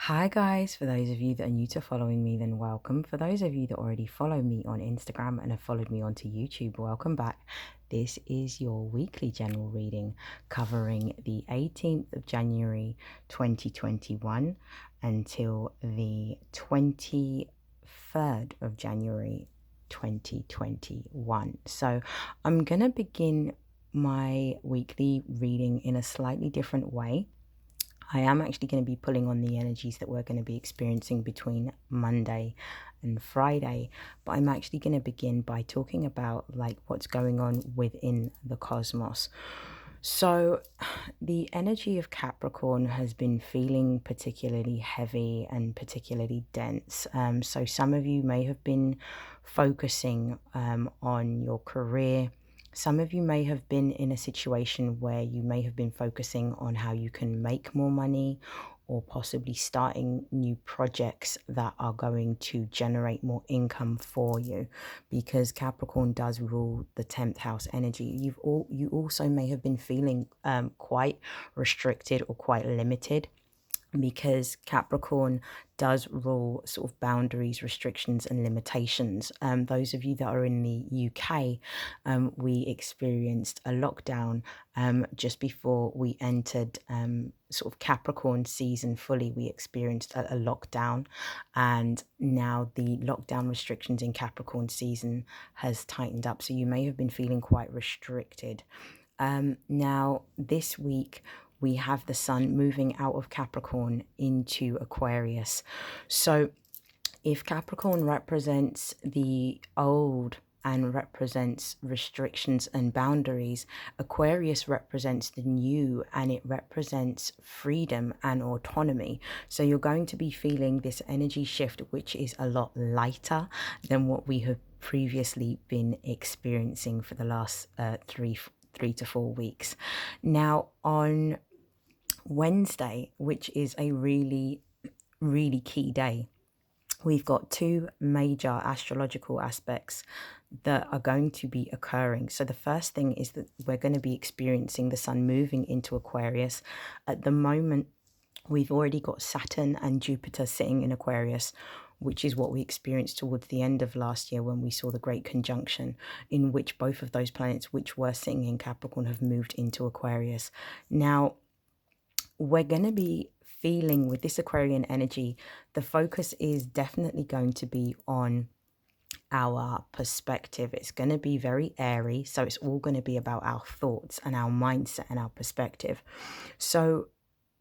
Hi guys, for those of you that are new to following me, then welcome. For those of you that already follow me on Instagram and have followed me onto YouTube, welcome back. This is your weekly general reading covering the 18th of January 2021 until the 23rd of January 2021. So I'm going to begin my weekly reading in a slightly different way. I am actually going to be pulling on the energies that we're going to be experiencing between Monday and Friday, but I'm actually going to begin by talking about what's going on within the cosmos. So the energy of Capricorn has been feeling particularly heavy and particularly dense. So some of you may have been focusing on your career. Some of you may have been in a situation where you may have been focusing on how you can make more money, or possibly starting new projects that are going to generate more income for you, because Capricorn does rule the 10th house energy. You also may have been feeling quite restricted or quite limited, because Capricorn does rule sort of boundaries, restrictions, and limitations. Those of you that are in the UK, we experienced a lockdown just before we entered sort of Capricorn season fully. We experienced a lockdown, and now the lockdown restrictions in Capricorn season has tightened up. So you may have been feeling quite restricted. Now, this week, we have the sun moving out of Capricorn into Aquarius. So if Capricorn represents the old and represents restrictions and boundaries, Aquarius represents the new, and it represents freedom and autonomy. So you're going to be feeling this energy shift, which is a lot lighter than what we have previously been experiencing for the last 3 to 4 weeks. Now, on Wednesday, which is a really, really key day, we've got two major astrological aspects that are going to be occurring. So the first thing is that we're going to be experiencing the sun moving into Aquarius. At the moment, we've already got Saturn and Jupiter sitting in Aquarius, which is what we experienced towards the end of last year when we saw the Great Conjunction, in which both of those planets which were sitting in Capricorn have moved into Aquarius. Now, we're going to be feeling with this Aquarian energy, the focus is definitely going to be on our perspective. It's going to be very airy, so it's all going to be about our thoughts and our mindset and our perspective. So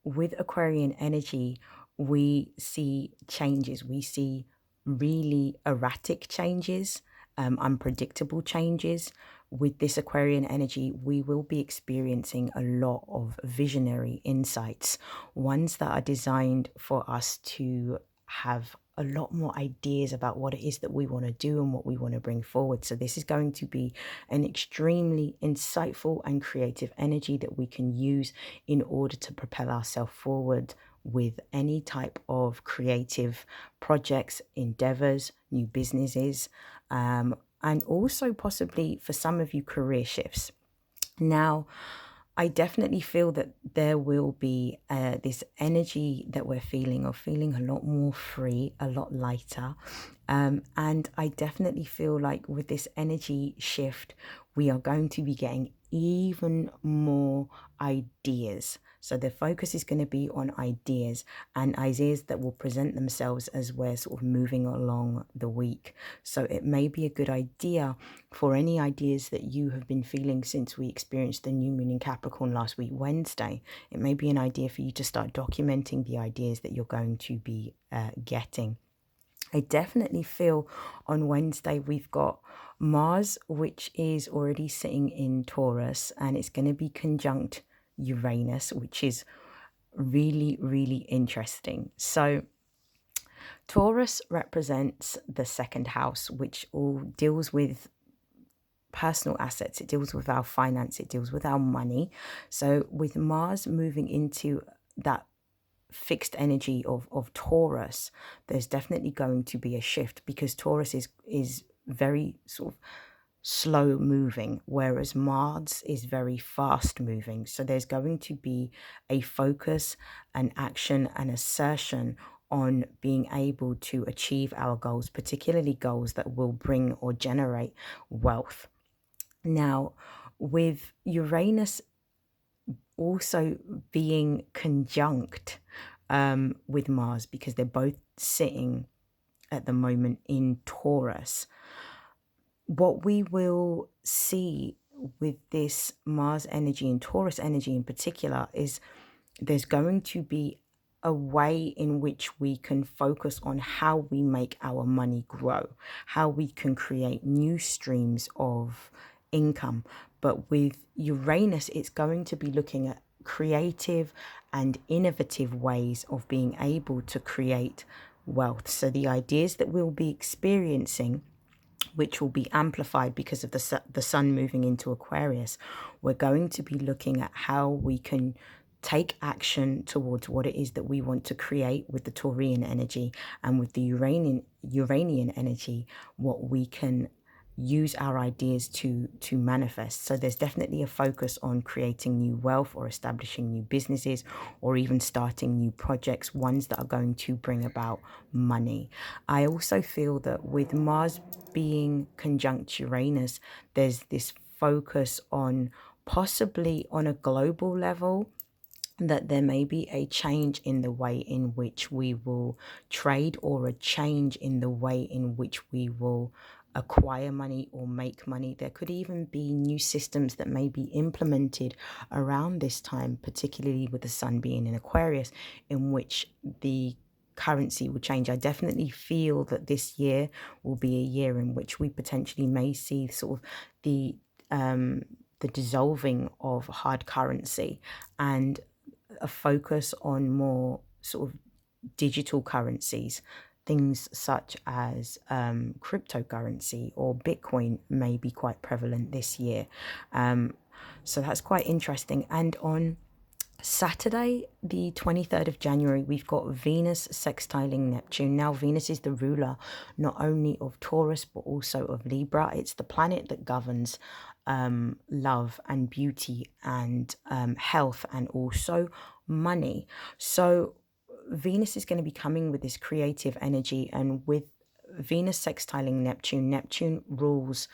with Aquarian energy, we see changes. We see really erratic changes, unpredictable changes. With this Aquarian energy, we will be experiencing a lot of visionary insights, ones that are designed for us to have a lot more ideas about what it is that we want to do and what we want to bring forward. So this is going to be an extremely insightful and creative energy that we can use in order to propel ourselves forward with any type of creative projects, endeavors, new businesses, and also possibly for some of you career shifts. Now, I definitely feel that there will be this energy that we're feeling of feeling a lot more free, a lot lighter. And I definitely feel like with this energy shift, we are going to be getting even more ideas. So the focus is going to be on ideas, and ideas that will present themselves as we're sort of moving along the week. So it may be a good idea for any ideas that you have been feeling since we experienced the new moon in Capricorn last week, Wednesday. It may be an idea for you to start documenting the ideas that you're going to be getting. I definitely feel on Wednesday we've got Mars, which is already sitting in Taurus, and it's going to be conjunct Uranus, which is really, really interesting. So Taurus represents the second house, which all deals with personal assets. It deals with our finance. It deals with our money. So with Mars moving into that fixed energy of Taurus, there's definitely going to be a shift, because Taurus is very sort of slow moving, whereas Mars is very fast moving. So there's going to be a focus, an action, an assertion on being able to achieve our goals, particularly goals that will bring or generate wealth. Now, with Uranus also being conjunct with Mars, because they're both sitting at the moment in Taurus, what we will see with this Mars energy and Taurus energy in particular is there's going to be a way in which we can focus on how we make our money grow, how we can create new streams of income. But with Uranus, it's going to be looking at creative and innovative ways of being able to create wealth. So the ideas that we'll be experiencing, which will be amplified because of the sun moving into Aquarius, we're going to be looking at how we can take action towards what it is that we want to create with the Taurian energy, and with the Uranian energy, what we can use our ideas to manifest. So there's definitely a focus on creating new wealth or establishing new businesses or even starting new projects, ones that are going to bring about money. I also feel that with Mars being conjunct Uranus, there's this focus on, possibly on a global level, that there may be a change in the way in which we will trade, or a change in the way in which we will acquire money or make money. There could even be new systems that may be implemented around this time, particularly with the sun being in Aquarius, in which the currency will change. I definitely feel that this year will be a year in which we potentially may see sort of the dissolving of hard currency and a focus on more sort of digital currencies. Things such as cryptocurrency or Bitcoin may be quite prevalent this year. So that's quite interesting. And on Saturday, the 23rd of January, we've got Venus sextiling Neptune. Now, Venus is the ruler not only of Taurus, but also of Libra. It's the planet that governs love and beauty and health, and also money. So Venus is going to be coming with this creative energy, and with Venus sextiling Neptune, Neptune rules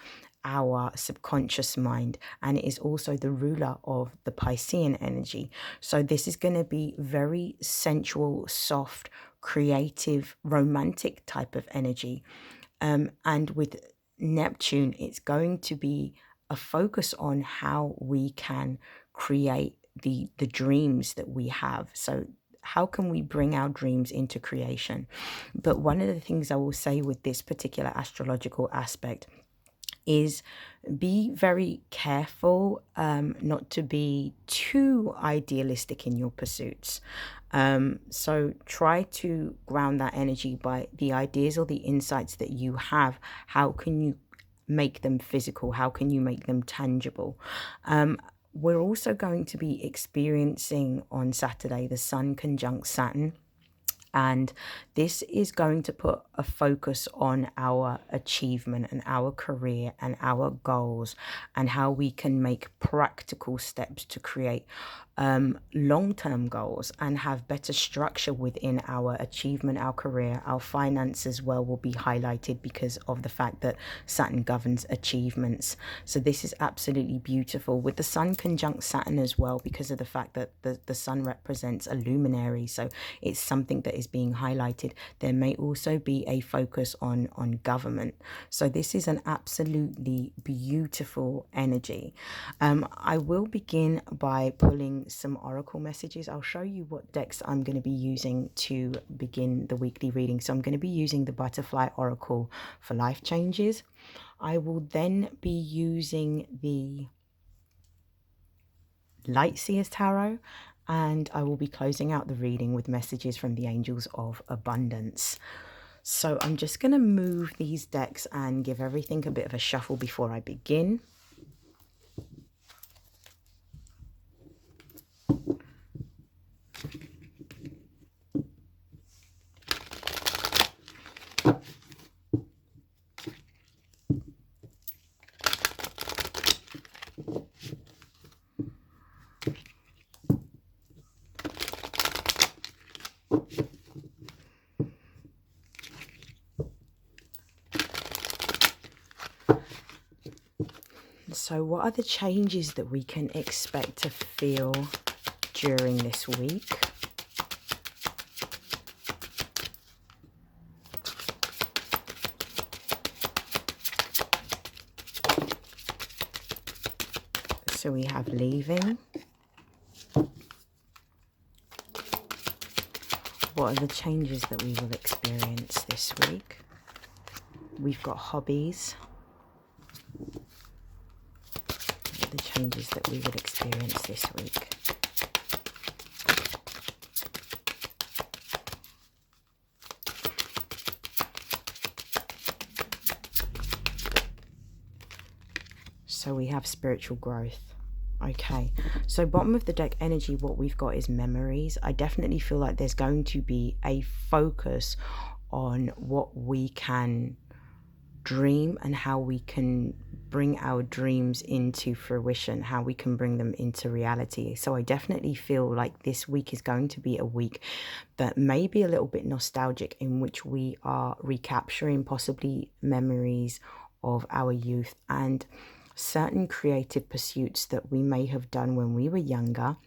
our subconscious mind, and it is also the ruler of the Piscean energy. So this is going to be very sensual, soft, creative, romantic type of energy. And with Neptune, it's going to be a focus on how we can create the dreams that we have. So how can we bring our dreams into creation? But one of the things I will say with this particular astrological aspect is be very careful not to be too idealistic in your pursuits. So try to ground that energy by the ideas or the insights that you have. How can you make them physical? How can you make them tangible? We're also going to be experiencing on Saturday the Sun conjunct Saturn. And this is going to put a focus on our achievement and our career and our goals, and how we can make practical steps to create long-term goals and have better structure within our achievement, our career. Our finance as well will be highlighted because of the fact that Saturn governs achievements. So this is absolutely beautiful, with the Sun conjunct Saturn as well, because of the fact that the Sun represents a luminary. So it's something that is being highlighted. There may also be a focus on government. So this is an absolutely beautiful energy. I will begin by pulling some oracle messages. I'll show you what decks I'm going to be using to begin the weekly reading. So I'm going to be using the Butterfly Oracle for life changes. I will then be using the Light Seers Tarot, and I will be closing out the reading with messages from the Angels of Abundance. So I'm just going to move these decks and give everything a bit of a shuffle before I begin. So what are the changes that we can expect to feel during this week? So we have leaving. What are the changes that we will experience this week? We've got hobbies. What are the changes that we will experience this week? So we have spiritual growth. Okay, so bottom of the deck energy, what we've got is memories. I definitely feel like there's going to be a focus on what we can dream and how we can bring our dreams into fruition, how we can bring them into reality. So I definitely feel like this week is going to be a week that may be a little bit nostalgic, in which we are recapturing possibly memories of our youth and certain creative pursuits that we may have done when we were younger,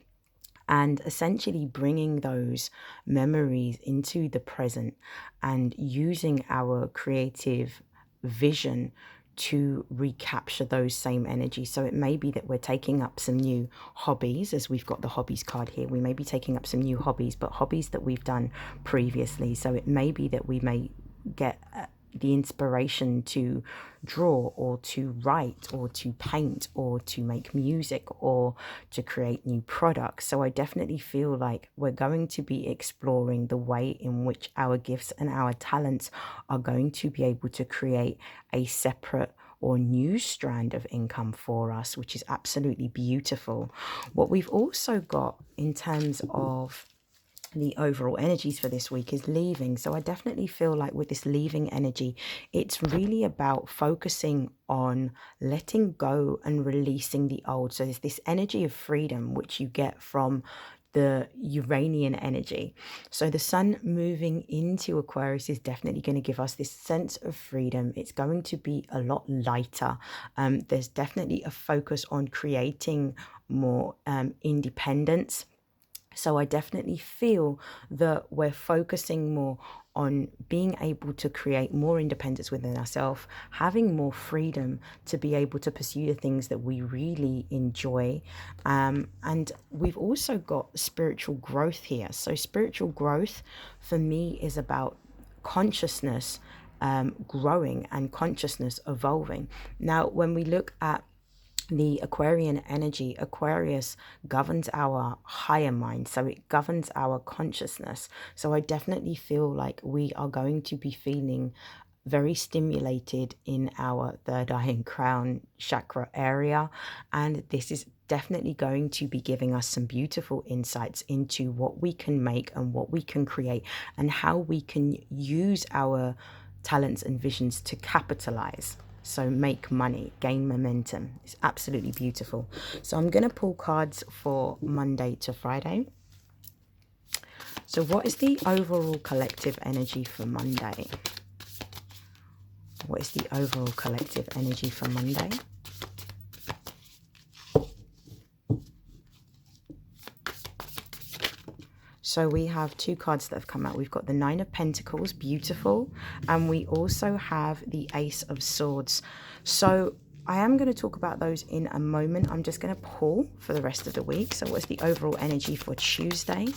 and essentially bringing those memories into the present and using our creative vision to recapture those same energies. So it may be that we're taking up some new hobbies, as we've got the hobbies card here. We may be taking up some new hobbies, but hobbies that we've done previously. So it may be that we may get the inspiration to draw or to write or to paint or to make music or to create new products. So I definitely feel like we're going to be exploring the way in which our gifts and our talents are going to be able to create a separate or new strand of income for us, which is absolutely beautiful. What we've also got in terms of the overall energies for this week is leaving. So I definitely feel like with this leaving energy, it's really about focusing on letting go and releasing the old. So there's this energy of freedom which you get from the Uranian energy. So the sun moving into Aquarius is definitely going to give us this sense of freedom. It's going to be a lot lighter. There's definitely a focus on creating more independence. So I definitely feel that we're focusing more on being able to create more independence within ourselves, having more freedom to be able to pursue the things that we really enjoy. And we've also got spiritual growth here. So spiritual growth for me is about consciousness growing and consciousness evolving. Now, when we look at the Aquarian energy, Aquarius governs our higher mind, so it governs our consciousness. So I definitely feel like we are going to be feeling very stimulated in our third eye and crown chakra area, and this is definitely going to be giving us some beautiful insights into what we can make and what we can create and how we can use our talents and visions to capitalize. So make money, gain momentum. It's absolutely beautiful. So I'm going to pull cards for Monday to Friday. So what is the overall collective energy for Monday? What is the overall collective energy for Monday? So we have two cards that have come out. We've got the Nine of Pentacles, beautiful. And we also have the Ace of Swords. So I am going to talk about those in a moment. I'm just going to pull for the rest of the week. So what's the overall energy for Tuesday?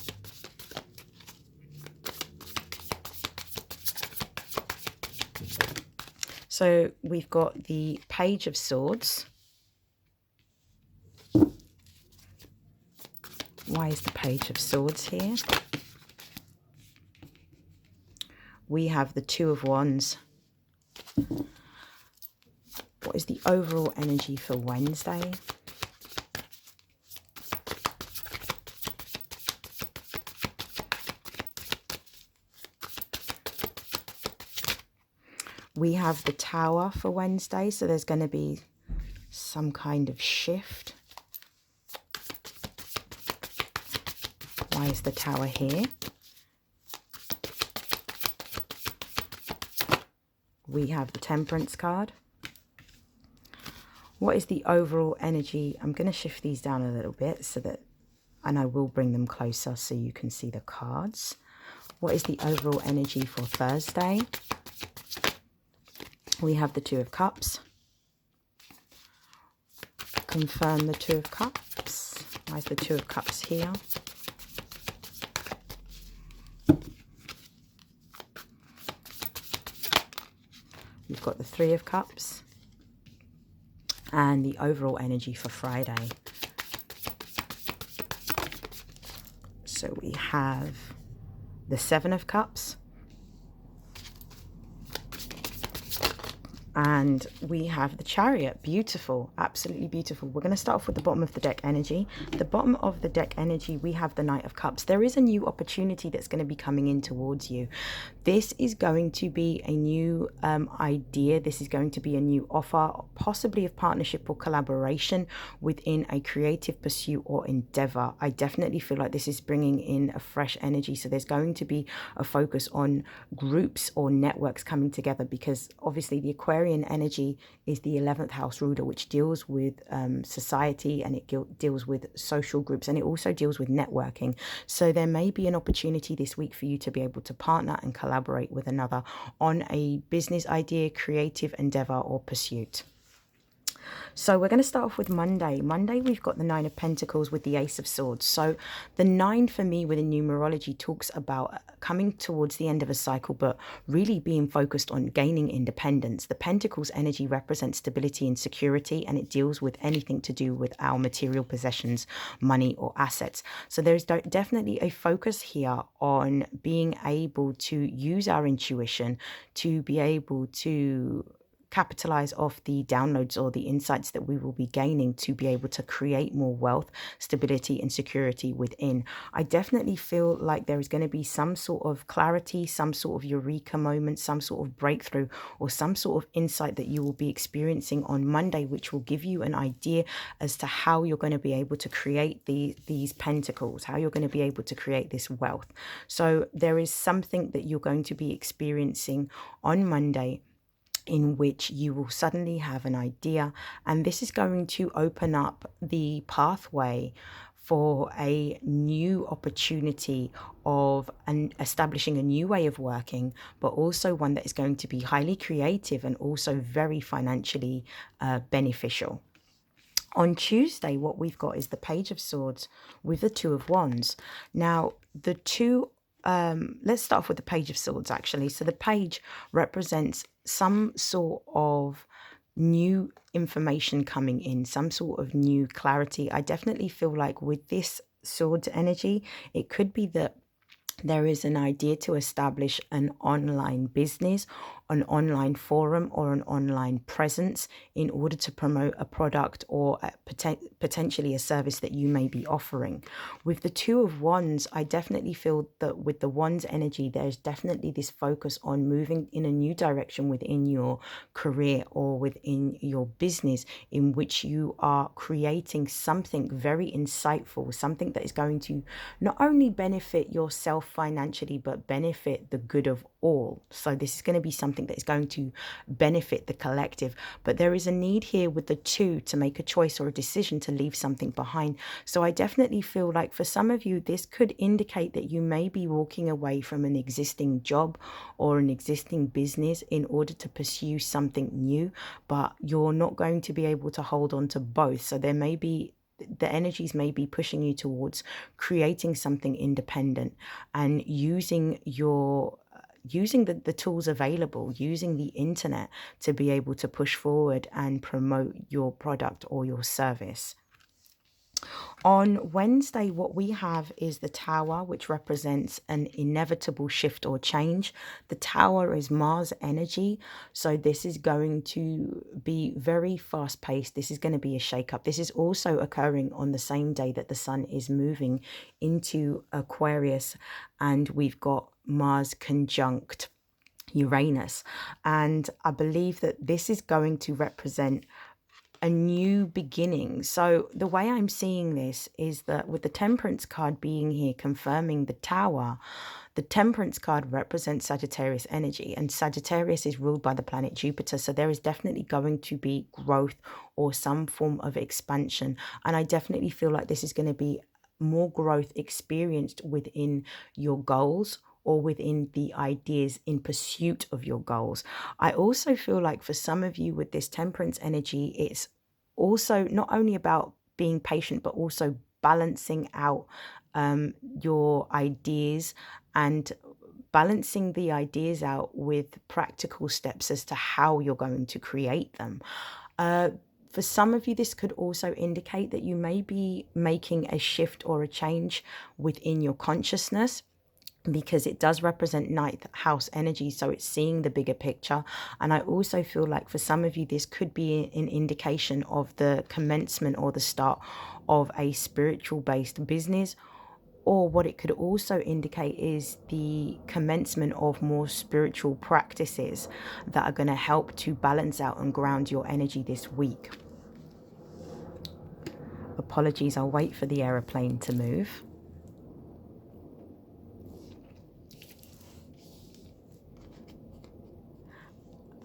So we've got the Page of Swords. Why is the Page of Swords here? We have the Two of Wands. What is the overall energy for Wednesday? We have the Tower for Wednesday, so there's going to be some kind of shift. Why is the Tower here? We have the Temperance card. What is the overall energy? I'm going to shift these down a little bit so that, and I will bring them closer so you can see the cards. What is the overall energy for Thursday? We have the Two of Cups. Confirm the Two of Cups. Why is the Two of Cups here? We've got the Three of Cups. And the overall energy for Friday. So we have the Seven of Cups. And we have the Chariot. Beautiful, absolutely beautiful. We're going to start off with the bottom of the deck energy. The bottom of the deck energy, we have the Knight of Cups. There is a new opportunity that's going to be coming in towards you. This is going to be a new idea. This is going to be a new offer, possibly of partnership or collaboration within a creative pursuit or endeavor. I definitely feel like this is bringing in a fresh energy. So there's going to be a focus on groups or networks coming together, because obviously the Aquarian energy is the 11th house ruler, which deals with society, and it deals with social groups, and it also deals with networking. So there may be an opportunity this week for you to be able to partner and collaborate with another on a business idea, creative endeavor, or pursuit. So we're going to start off with Monday. Monday, we've got the Nine of Pentacles with the Ace of Swords. So the 9 for me within numerology talks about coming towards the end of a cycle, but really being focused on gaining independence. The Pentacles energy represents stability and security, and it deals with anything to do with our material possessions, money, or assets. So there's definitely a focus here on being able to use our intuition to be able to capitalize off the downloads or the insights that we will be gaining to be able to create more wealth, stability, and security within. I definitely feel like there is going to be some sort of clarity, some sort of eureka moment, some sort of breakthrough, or some sort of insight that you will be experiencing on Monday, which will give you an idea as to how you're going to be able to create these pentacles, how you're going to be able to create this wealth. So there is something that you're going to be experiencing on Monday in which you will suddenly have an idea, and this is going to open up the pathway for a new opportunity of establishing a new way of working, but also one that is going to be highly creative and also very financially beneficial. On Tuesday, what we've got is the Page of Swords with the Two of Wands. Now, the two let's start off with the Page of Swords, actually. So the page represents some sort of new information coming in, some sort of new clarity. I definitely feel like with this swords energy, it could be that there is an idea to establish an online business, an online forum, or an online presence in order to promote a product or potentially a service that you may be offering. With the Two of Wands, I definitely feel that with the Wands energy, there's definitely this focus on moving in a new direction within your career or within your business, in which you are creating something very insightful, something that is going to not only benefit yourself financially, but benefit the good of all. So this is going to be something that is going to benefit the collective. But there is a need here with the two to make a choice or a decision to leave something behind. So I definitely feel like for some of you, this could indicate that you may be walking away from an existing job or an existing business in order to pursue something new, but you're not going to be able to hold on to both. So there may be the energies may be pushing you towards creating something independent and using the tools available, using the internet to be able to push forward and promote your product or your service. On Wednesday, what we have is the Tower, which represents an inevitable shift or change. The Tower is Mars energy, so this is going to be very fast-paced. This is going to be a shake-up. This is also occurring on the same day that the Sun is moving into Aquarius, and we've got Mars conjunct Uranus. And I believe that this is going to represent a new beginning. So the way I'm seeing this is that with the Temperance card being here confirming the Tower, The Temperance card represents Sagittarius energy, and Sagittarius is ruled by the planet Jupiter. So there is definitely going to be growth or some form of expansion. And I definitely feel like this is going to be more growth experienced within your goals or within the ideas in pursuit of your goals. I also feel like for some of you with this Temperance energy, it's also not only about being patient, but also balancing out your ideas and balancing the ideas out with practical steps as to how you're going to create them. For some of you, this could also indicate that you may be making a shift or a change within your consciousness, because it does represent ninth house energy, so it's seeing the bigger picture. And I also feel like for some of you, this could be an indication of the commencement or the start of a spiritual based business, or what it could also indicate is the commencement of more spiritual practices that are going to help to balance out and ground your energy this week. Apologies, I'll wait for the aeroplane to move.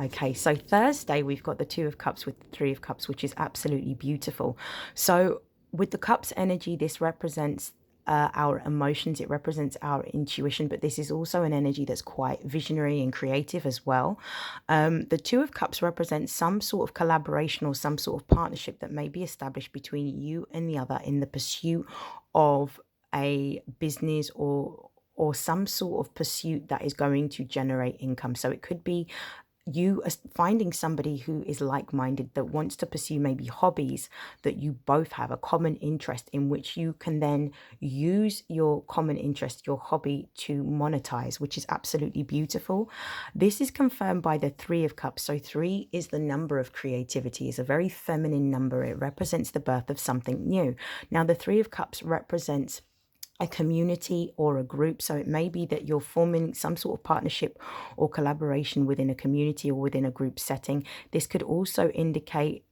Okay, so Thursday, we've got the Two of Cups with the Three of Cups, which is absolutely beautiful. So with the Cups energy, this represents our emotions, it represents our intuition, but this is also an energy that's quite visionary and creative as well. The Two of Cups represents some sort of collaboration or some sort of partnership that may be established between you and the other in the pursuit of a business or some sort of pursuit that is going to generate income. So it could be you finding somebody who is like-minded, that wants to pursue maybe hobbies that you both have a common interest in, which you can then use your common interest, your hobby, to monetize, which is absolutely beautiful. This is confirmed by the Three of Cups. So 3 is the number of creativity. It's a very feminine number. It represents the birth of something new. Now the Three of Cups represents a community or a group. So it may be that you're forming some sort of partnership or collaboration within a community or within a group setting. This could also indicate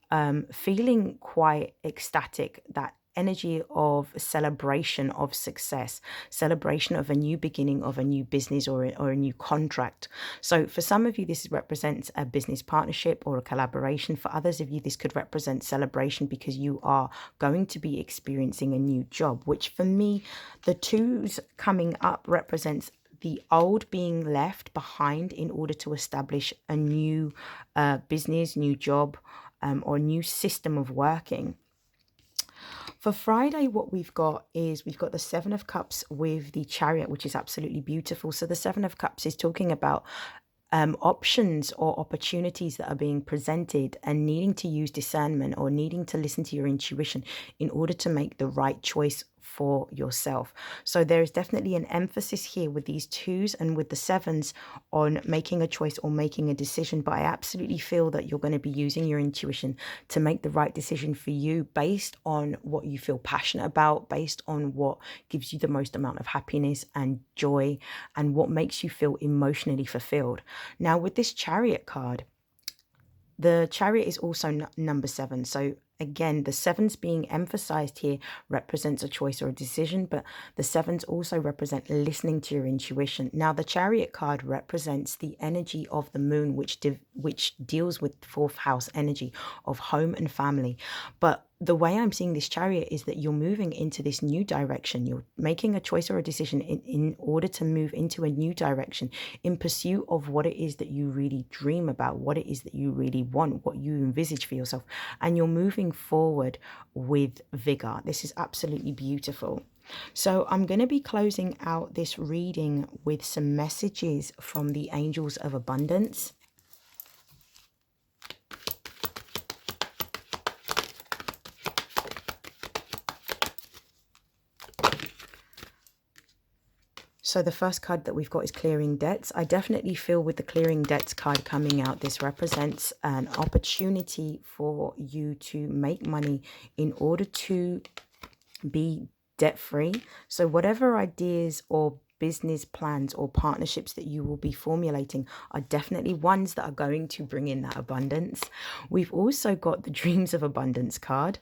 feeling quite ecstatic, that energy of celebration of success, celebration of a new beginning of a new business or a new contract. So for some of you, this represents a business partnership or a collaboration. For others of you, this could represent celebration because you are going to be experiencing a new job, which for me, the twos coming up represents the old being left behind in order to establish a new business, new job, or new system of working. For Friday, what we've got is we've got the Seven of Cups with the Chariot, which is absolutely beautiful. So the Seven of Cups is talking about options or opportunities that are being presented and needing to use discernment or needing to listen to your intuition in order to make the right choice for yourself. So there is definitely an emphasis here with these twos and with the sevens on making a choice or making a decision. But I absolutely feel that you're going to be using your intuition to make the right decision for you based on what you feel passionate about, based on what gives you the most amount of happiness and joy and what makes you feel emotionally fulfilled. Now, with this Chariot card, the Chariot is also number 7. So again, the sevens being emphasized here represents a choice or a decision, but the sevens also represent listening to your intuition. Now, the Chariot card represents the energy of the moon, which deals with 4th house energy of home and family. But the way I'm seeing this Chariot is that you're moving into this new direction. You're making a choice or a decision in order to move into a new direction in pursuit of what it is that you really dream about, what it is that you really want, what you envisage for yourself. And you're moving forward with vigor. This is absolutely beautiful. So I'm going to be closing out this reading with some messages from the Angels of Abundance. So the first card that we've got is Clearing Debts. I definitely feel with the Clearing Debts card coming out, this represents an opportunity for you to make money in order to be debt-free. So whatever ideas or business plans or partnerships that you will be formulating are definitely ones that are going to bring in that abundance. We've also got the Dreams of Abundance card,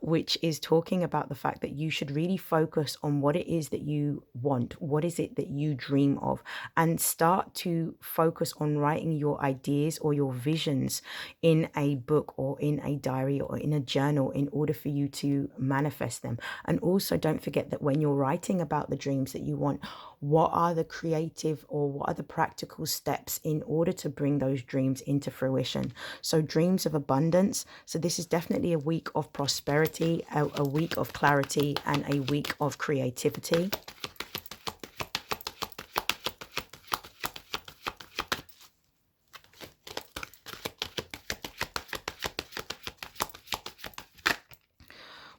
which is talking about the fact that you should really focus on what it is that you want, what is it that you dream of, and start to focus on writing your ideas or your visions in a book or in a diary or in a journal in order for you to manifest them. And also don't forget that when you're writing about the dreams that you want, what are the creative or what are the practical steps in order to bring those dreams into fruition? So dreams of abundance. So this is definitely a week of prosperity, a week of clarity, and a week of creativity.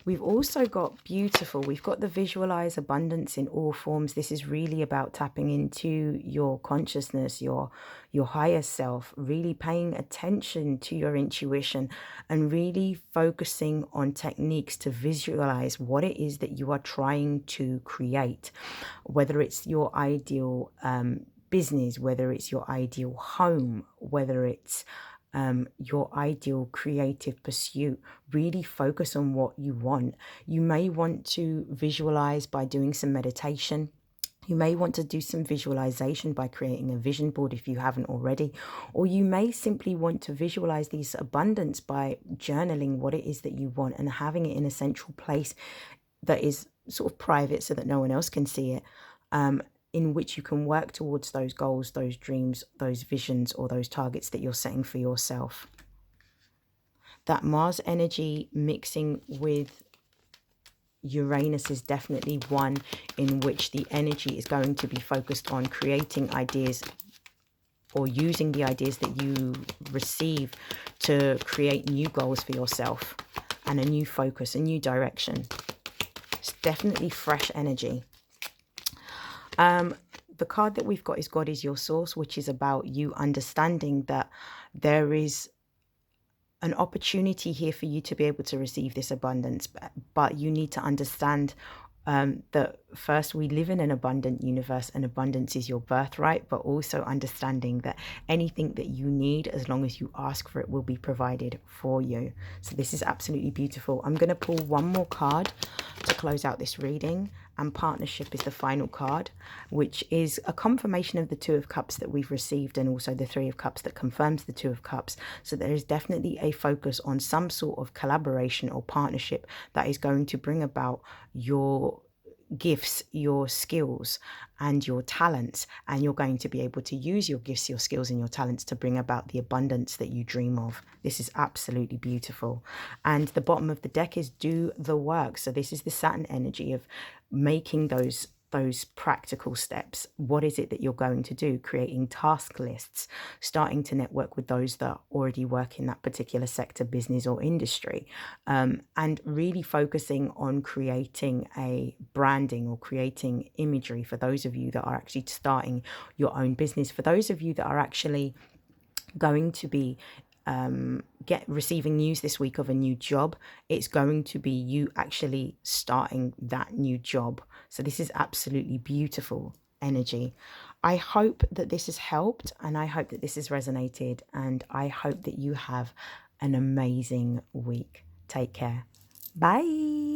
We've also got we've got the visualize abundance in all forms. This is really about tapping into your consciousness, your higher self, really paying attention to your intuition and really focusing on techniques to visualize what it is that you are trying to create, whether it's your ideal business, whether it's your ideal home, whether it's your ideal creative pursuit. Really focus on what you want. You may want to visualize by doing some meditation. You may want to do some visualization by creating a vision board if you haven't already, or you may simply want to visualize this abundance by journaling what it is that you want and having it in a central place that is sort of private so that no one else can see it. In which you can work towards those goals, those dreams, those visions, or those targets that you're setting for yourself. That Mars energy mixing with Uranus is definitely one in which the energy is going to be focused on creating ideas or using the ideas that you receive to create new goals for yourself and a new focus, a new direction. It's definitely fresh energy. The card that we've got is God is your source, which is about you understanding that there is an opportunity here for you to be able to receive this abundance, but you need to understand that first, we live in an abundant universe and abundance is your birthright, but also understanding that anything that you need, as long as you ask for it, will be provided for you. So this is absolutely beautiful. I'm going to pull one more card to close out this reading, and partnership is the final card, which is a confirmation of the Two of Cups that we've received and also the Three of Cups that confirms the Two of Cups. So there is definitely a focus on some sort of collaboration or partnership that is going to bring about your gifts, your skills and your talents, and you're going to be able to use your gifts, your skills and your talents to bring about the abundance that you dream of. This is absolutely beautiful. And the bottom of the deck is do the work. So this is the Saturn energy of making those practical steps. What is it that you're going to do? Creating task lists, starting to network with those that already work in that particular sector, business or industry, and really focusing on creating a branding or creating imagery for those of you that are actually starting your own business. For those of you that are actually going to be receiving news this week of a new job, it's going to be you actually starting that new job. So this is absolutely beautiful energy. I hope that this has helped, and I hope that this has resonated, and I hope that you have an amazing week. Take care. Bye.